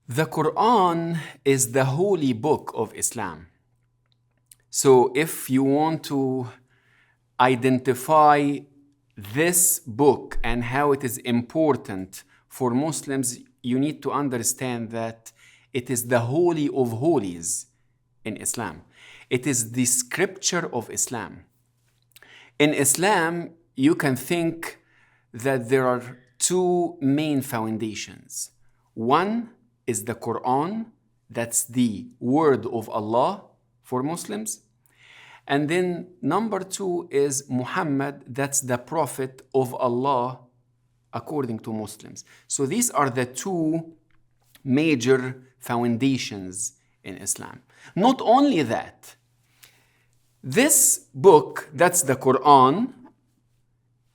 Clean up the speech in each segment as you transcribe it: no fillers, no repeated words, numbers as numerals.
The Quran is the holy book of Islam. So if you want to identify this book and how it is important for Muslims, you need to understand that it is the holy of holies in Islam. It is the scripture of Islam. In Islam, you can think that there are two main foundations. One is the Quran, that's the word of Allah for Muslims. And then number two is Muhammad, that's the prophet of Allah according to Muslims. So these are the two major foundations in Islam. Not only that, this book, that's the Quran,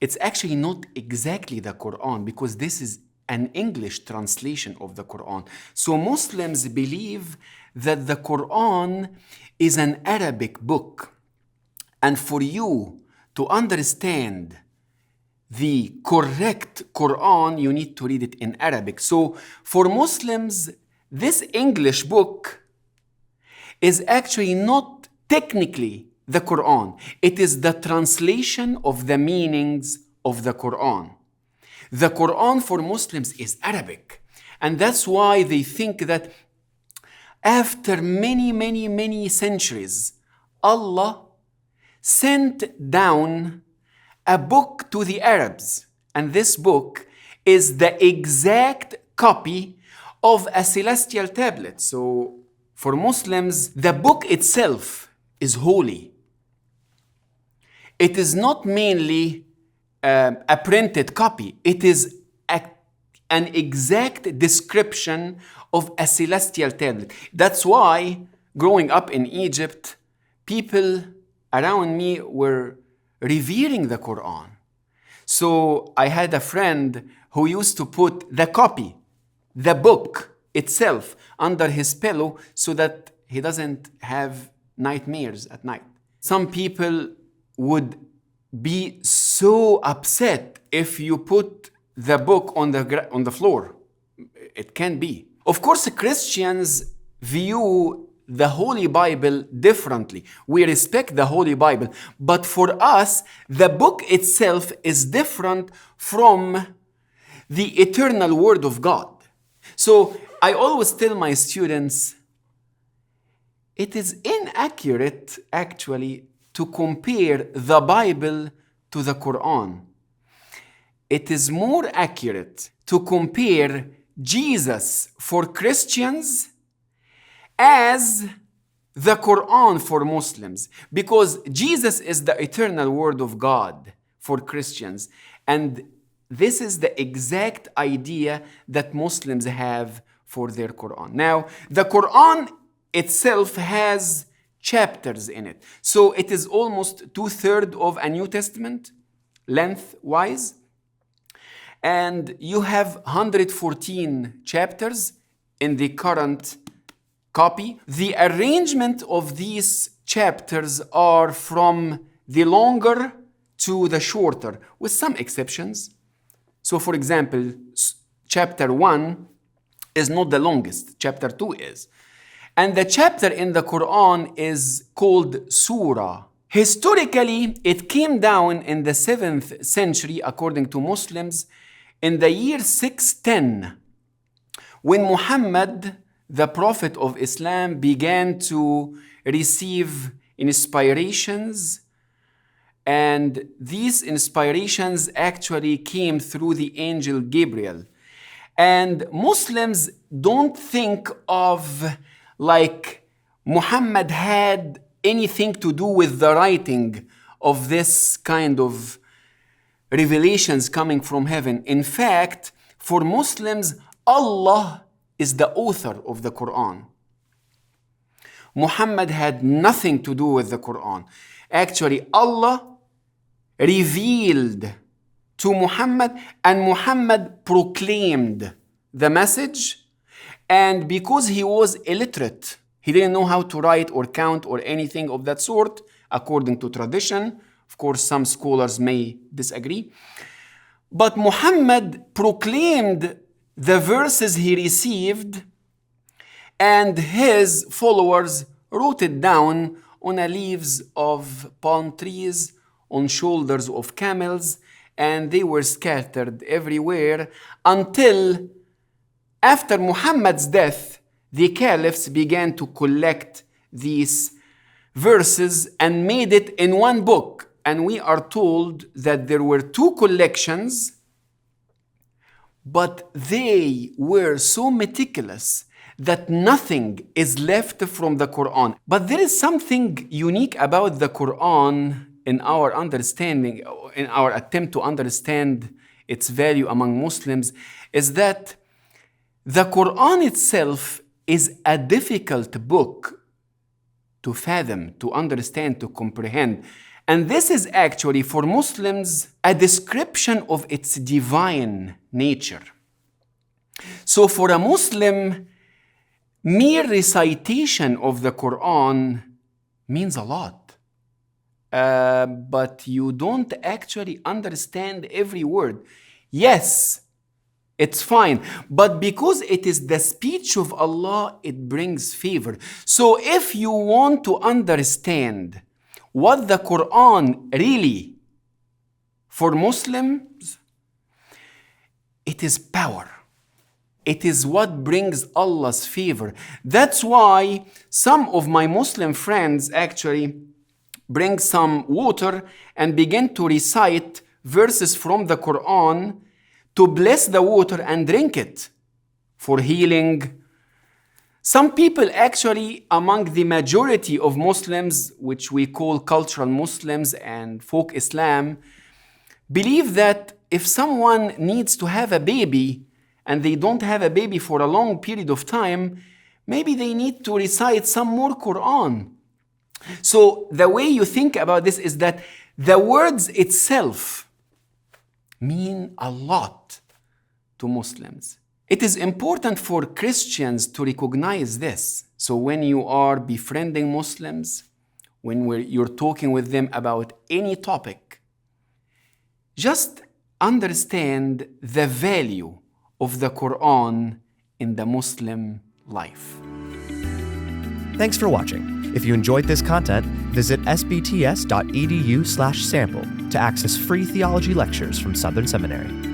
it's actually not exactly the Quran because this is an English translation of the Quran. So Muslims believe that the Quran is an Arabic book. And for you to understand the correct Quran, you need to read it in Arabic. So for Muslims, this English book is actually not technically the Quran. It is the translation of the meanings of the Quran. The Quran for Muslims is Arabic. And that's why they think that after many centuries, Allah sent down a book to the Arabs. And this book is the exact copy of a celestial tablet. So for Muslims, the book itself is holy. It is not mainly a printed copy. It is an exact description of a celestial tablet. That's why, growing up in Egypt, people around me were revering the Quran. So I had a friend who used to put the copy, the book itself, under his pillow so that he doesn't have nightmares at night. Some people would be so upset if you put the book on the floor. It can be. Of course, Christians view the Holy Bible differently. We respect the Holy Bible, but for us, the book itself is different from the eternal Word of God. So I always tell my students, it is inaccurate actually to compare the Bible to the Quran. It is more accurate to compare Jesus for Christians as the Quran for Muslims, because Jesus is the eternal Word of God for Christians. And this is the exact idea that Muslims have for their Quran. Now, the Quran itself has chapters in it. So it is almost 2/3 of a New Testament, length-wise. And you have 114 chapters in the current copy. The arrangement of these chapters are from the longer to the shorter, with some exceptions. So for example, chapter 1 is not the longest, chapter 2 is. And the chapter in the Quran is called Surah. Historically, it came down in the 7th century, according to Muslims, in the year 610, when Muhammad, the Prophet of Islam, began to receive inspirations. And these inspirations actually came through the angel Gabriel. And Muslims don't think of like Muhammad had anything to do with the writing of this kind of revelations coming from heaven. In fact, for Muslims, Allah is the author of the Quran. Muhammad had nothing to do with the Quran. Actually, Allah revealed to Muhammad, and Muhammad proclaimed the message. And because he was illiterate, he didn't know how to write or count or anything of that sort, according to tradition. Of course, some scholars may disagree. But Muhammad proclaimed the verses he received and his followers wrote it down on the leaves of palm trees, on shoulders of camels, and they were scattered everywhere until after Muhammad's death, the caliphs began to collect these verses and made it in one book. And we are told that there were two collections, but they were so meticulous that nothing is left from the Quran. But there is something unique about the Quran in our understanding, in our attempt to understand its value among Muslims, is that the Quran itself is a difficult book to fathom, to understand, to comprehend. And this is actually for Muslims a description of its divine nature. So for a Muslim, mere recitation of the Quran means a lot. But you don't actually understand every word. Yes, it's fine. But because it is the speech of Allah, it brings favor. So if you want to understand what the Quran really for Muslims, it is power. It is what brings Allah's favor. That's why some of my Muslim friends actually bring some water and begin to recite verses from the Quran to bless the water and drink it for healing. Some people actually, among the majority of Muslims, which we call cultural Muslims and folk Islam, believe that if someone needs to have a baby and they don't have a baby for a long period of time, maybe they need to recite some more Quran. So the way you think about this is that the words itself mean a lot to Muslims. It is important for Christians to recognize this. So when you are befriending Muslims, when you're talking with them about any topic, just understand the value of the Quran in the Muslim life. Thanks for watching. If you enjoyed this content, visit sbts.edu/sample to access free theology lectures from Southern Seminary.